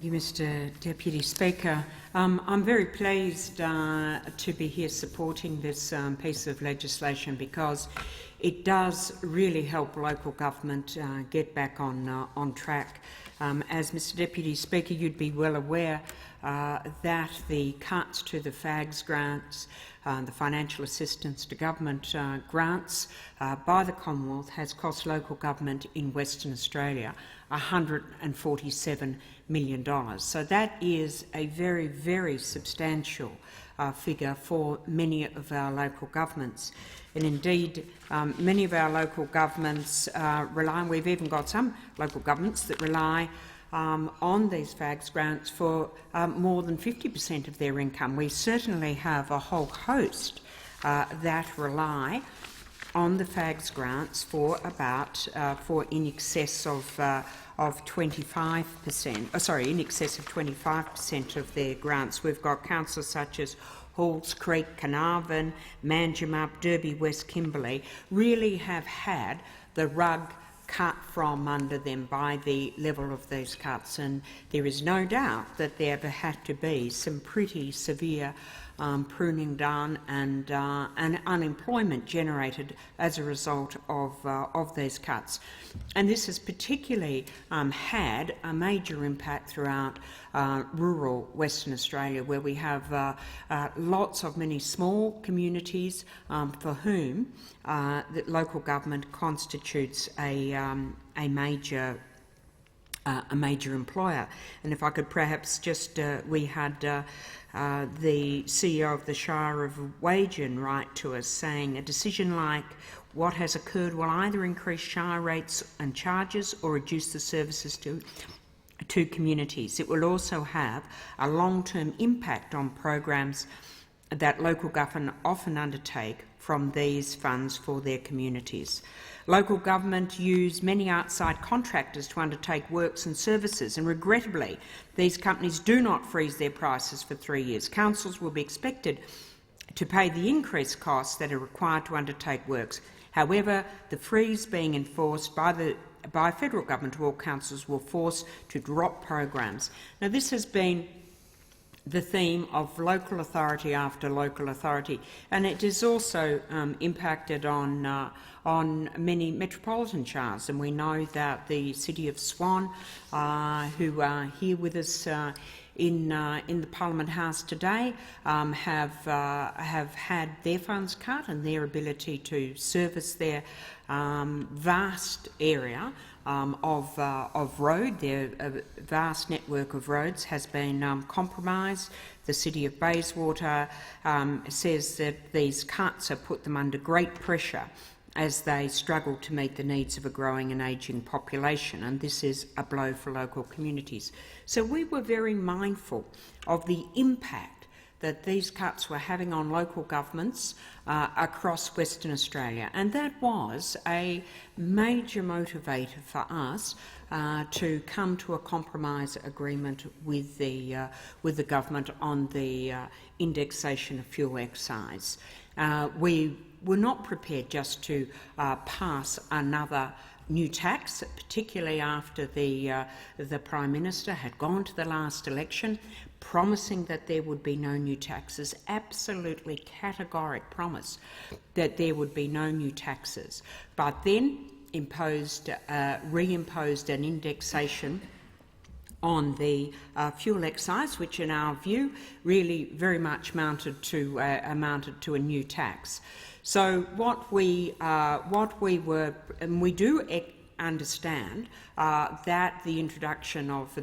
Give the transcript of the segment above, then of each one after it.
you, Mr Deputy Speaker. I'm very pleased to be here supporting this piece of legislation because it does really help local government get back on track. As Mr Deputy Speaker, you'd be well aware that the cuts to the FAGS grants, the financial assistance to government grants by the Commonwealth has cost local government in Western Australia $147 million. So that is a very, very substantial figure for many of our local governments. And indeed, many of our local governments rely, and we've even got some local governments that rely on these FAGS grants for more than 50% of their income. We certainly have a whole host that rely on the FAGS grants for in excess of 25%. In excess of 25% of their grants. We've got councils such as Halls Creek, Carnarvon, Manjimup, Derby West, Kimberley, really have had the rug cut from under them by the level of these cuts, and there is no doubt that there have had to be some pretty severe pruning done and unemployment generated as a result of these cuts. And this has particularly had a major impact throughout rural Western Australia, where we have many small communities for whom the local government constitutes a major employer. And if I could perhaps just, we had the CEO of the Shire of Wagen write to us saying a decision like what has occurred will either increase shire rates and charges or reduce the services to communities. It will also have a long-term impact on programs that local government often undertake from these funds for their communities. Local government use many outside contractors to undertake works and services, and regrettably, these companies do not freeze their prices for 3 years. Councils will be expected to pay the increased costs that are required to undertake works. However, the freeze being enforced by federal government to all councils will force to drop programs. Now, this has been the theme of local authority after local authority, and it has also impacted on many metropolitan shires. And we know that the City of Swan, who are here with us in the Parliament House today, have had their funds cut, and their ability to service their vast area of road, their vast network of roads has been compromised. The City of Bayswater says that these cuts have put them under great pressure as they struggle to meet the needs of a growing and ageing population, and this is a blow for local communities. So we were very mindful of the impact that these cuts were having on local governments across Western Australia, and that was a major motivator for us to come to a compromise agreement with the government on the indexation of fuel excise. We were not prepared just to pass another new tax, particularly after the Prime Minister had gone to the last election promising that there would be no new taxes, absolutely categoric promise that there would be no new taxes, but then reimposed an indexation on the fuel excise, which in our view really very much amounted to a new tax. So what we were, and we do understand that the introduction of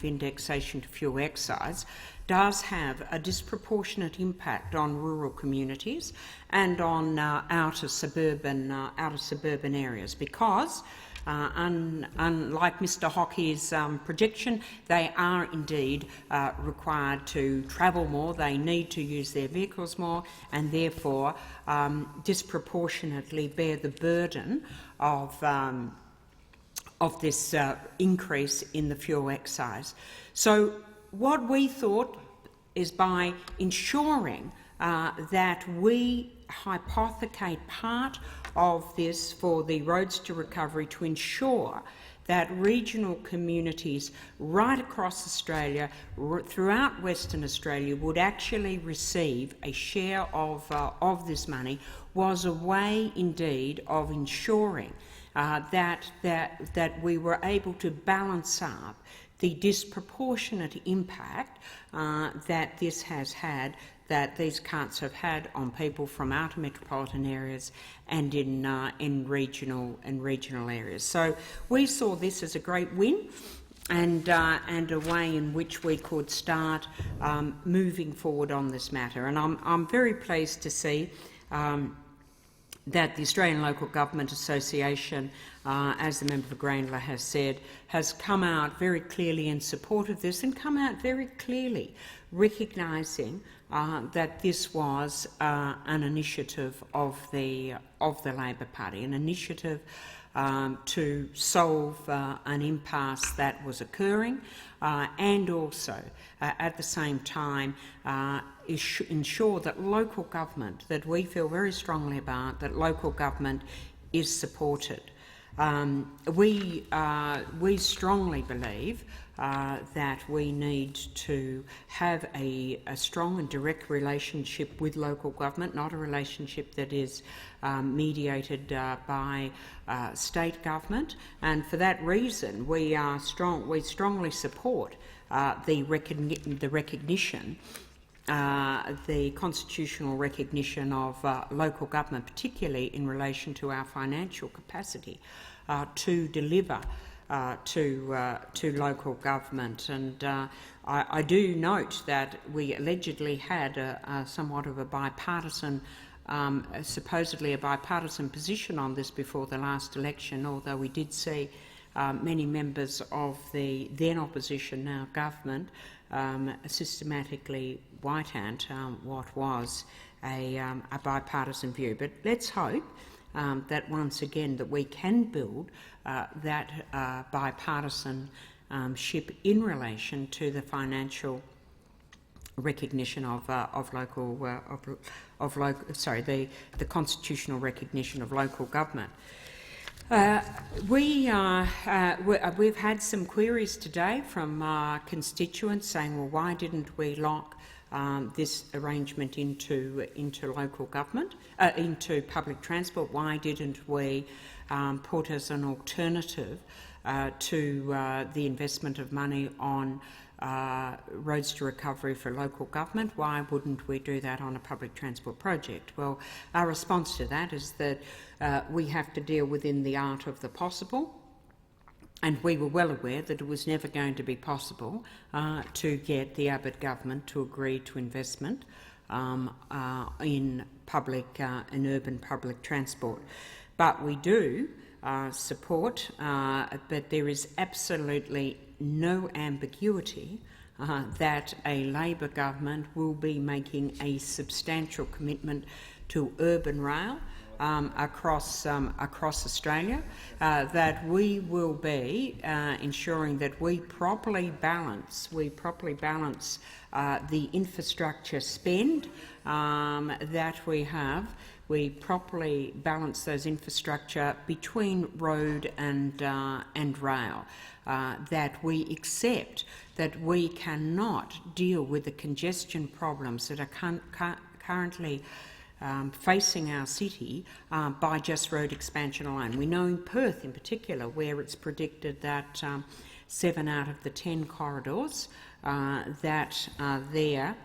indexation to fuel excise does have a disproportionate impact on rural communities and on outer suburban areas, because unlike Mr Hockey's projection, they are indeed required to travel more, they need to use their vehicles more, and therefore disproportionately bear the burden of this increase in the fuel excise. So what we thought is, by ensuring that we hypothecate part of this for the Roads to Recovery, to ensure that regional communities right across Australia, throughout Western Australia, would actually receive a share of this money was a way indeed of ensuring that we were able to balance up the disproportionate impact that this has had, that these cuts have had on people from outer metropolitan areas and in regional areas. So we saw this as a great win, and a way in which we could start moving forward on this matter. And I'm very pleased to see that the Australian Local Government Association, as the member for Grayndler has said, has come out very clearly in support of this, and come out very clearly recognising that this was an initiative of the Labor Party, an initiative to solve an impasse that was occurring, and also at the same time ensure that local government, that we feel very strongly about, that local government is supported. We strongly believe that we need to have a strong and direct relationship with local government, not a relationship that is mediated by state government, and for that reason we strongly support the recognition, the constitutional recognition of local government, particularly in relation to our financial capacity to deliver to local government. And I do note that we allegedly had somewhat of a bipartisan, supposedly a bipartisan position on this before the last election, although we did see many members of the then opposition, now government, systematically white-ant what was a bipartisan view. But let's hope that once again that we can build that bipartisan ship in relation to the financial recognition of the constitutional recognition of local government. We've had some queries today from constituents saying, well, why didn't we lock this arrangement into local government, into public transport? Why didn't we put as an alternative to the investment of money on roads to recovery for local government? Why wouldn't we do that on a public transport project? Well, our response to that is that we have to deal within the art of the possible, and we were well aware that it was never going to be possible to get the Abbott Government to agree to investment in urban public transport. But we do support, but there is absolutely no ambiguity that a Labor government will be making a substantial commitment to urban rail across Australia, that we will be ensuring that we properly balance the infrastructure spend that we have. We properly balance those infrastructure between road and rail. That we accept that we cannot deal with the congestion problems that are currently facing our city by just road expansion alone. We know in Perth in particular, where it's predicted that 7 out of the 10 corridors that are there,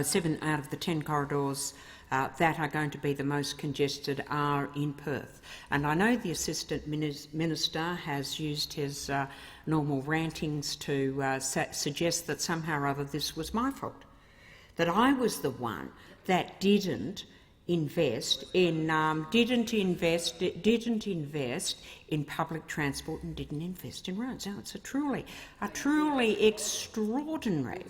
7 out of the 10 corridors that are going to be the most congested are in Perth. And I know the Assistant Minister has used his normal rantings to suggest that somehow or other this was my fault, that I was the one that didn't invest in public transport and didn't invest in roads. Now, it's a truly extraordinary.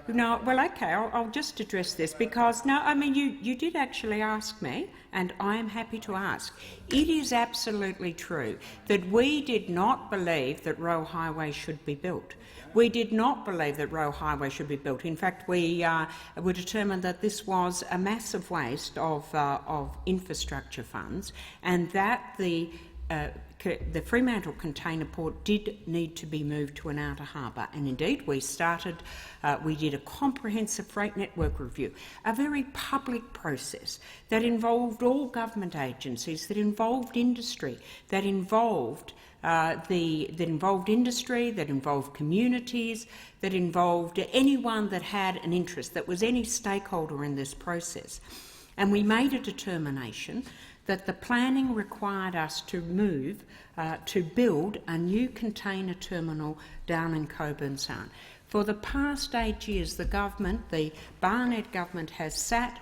No, well, okay, I'll just address this because, no, I mean, you did actually ask me, and I am happy to ask. It is absolutely true that we did not believe that Roe Highway should be built. We did not believe that Roe Highway should be built. In fact, we were determined that this was a massive waste of infrastructure funds, and that the Fremantle Container Port did need to be moved to an outer harbour. And indeed, we did a comprehensive freight network review, a very public process that involved all government agencies, that involved industry, that involved industry, that involved communities, that involved anyone that had an interest, that was any stakeholder in this process. And we made a determination that the planning required us to build a new container terminal down in Cockburn Sound. For the past 8 years, the Barnett government has sat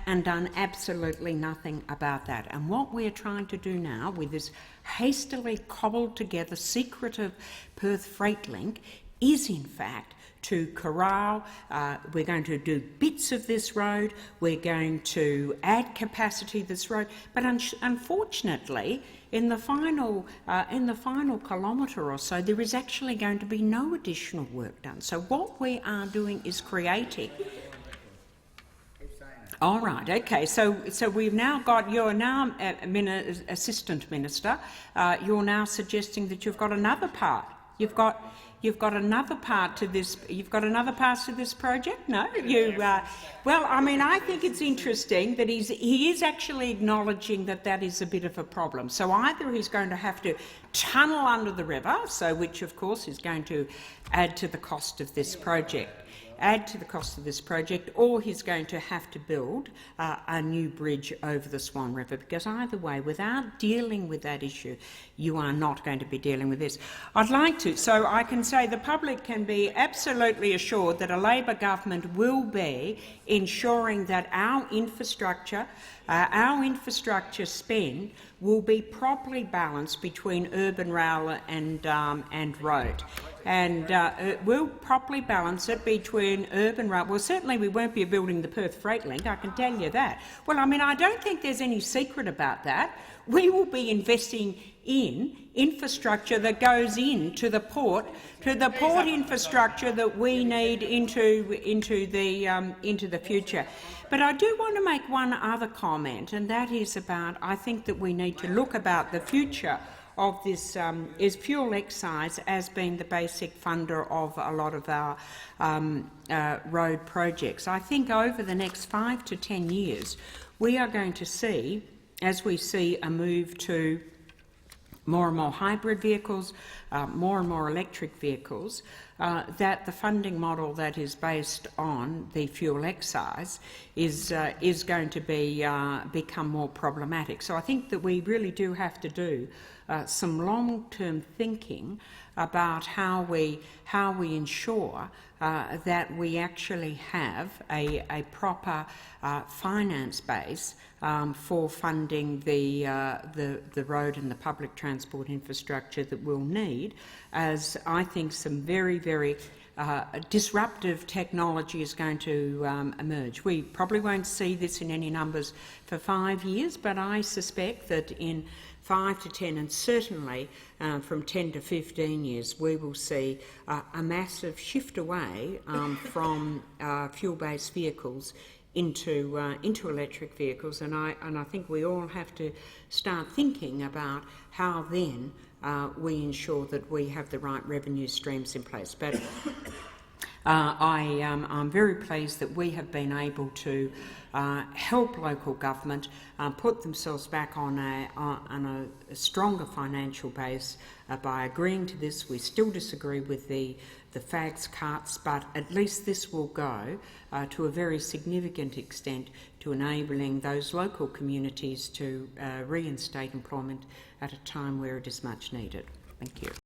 and done absolutely nothing about that. And what we're trying to do now with this hastily cobbled together secretive Perth freight link is in fact to corral. We're going to do bits of this road, we're going to add capacity to this road, but unfortunately in the final kilometre or so there is actually going to be no additional work done. So what we are doing is creating. All right, okay, so we've now got, you're now Assistant Minister, you're now suggesting that you've got another part. You've got another part to this. You've got another part to this project. No, well, I mean, I think it's interesting that he is actually acknowledging that is a bit of a problem. So either he's going to have to tunnel under the river, which of course is going to add to the cost of this project. Or he's going to have to build a new bridge over the Swan River, because either way, without dealing with that issue, you are not going to be dealing with this. I'd like to, so I can say the public can be absolutely assured that a Labor government will be ensuring that our infrastructure spend will be properly balanced between urban rail and road. And we'll properly balance it between urban rail. Well, certainly we won't be building the Perth Freight Link, I can tell you that. Well, I mean, I don't think there's any secret about that. We will be investing in infrastructure that goes into the port, infrastructure that we need into the future. But I do want to make one other comment, and that is about, I think that we need to look about the future of this is fuel excise as being the basic funder of a lot of our road projects. I think over the next 5 to 10 years we are going to see, as we see a move to more and more hybrid vehicles, more and more electric vehicles, that the funding model that is based on the fuel excise is going to become more problematic. So I think that we really do have to do some long-term thinking about how we ensure that we actually have a proper finance base for funding the road and the public transport infrastructure that we'll need, as I think some very, very disruptive technology is going to emerge. We probably won't see this in any numbers for 5 years, but I suspect that in 5 to 10 and certainly from 10 to 15 years we will see a massive shift away from fuel-based vehicles into electric vehicles, and I think we all have to start thinking about how then we ensure that we have the right revenue streams in place. But I'm very pleased that we have been able to help local government put themselves back on a stronger financial base by agreeing to this. We still disagree with the fags cuts, but at least this will go to a very significant extent to enabling those local communities to reinstate employment at a time where it is much needed. Thank you.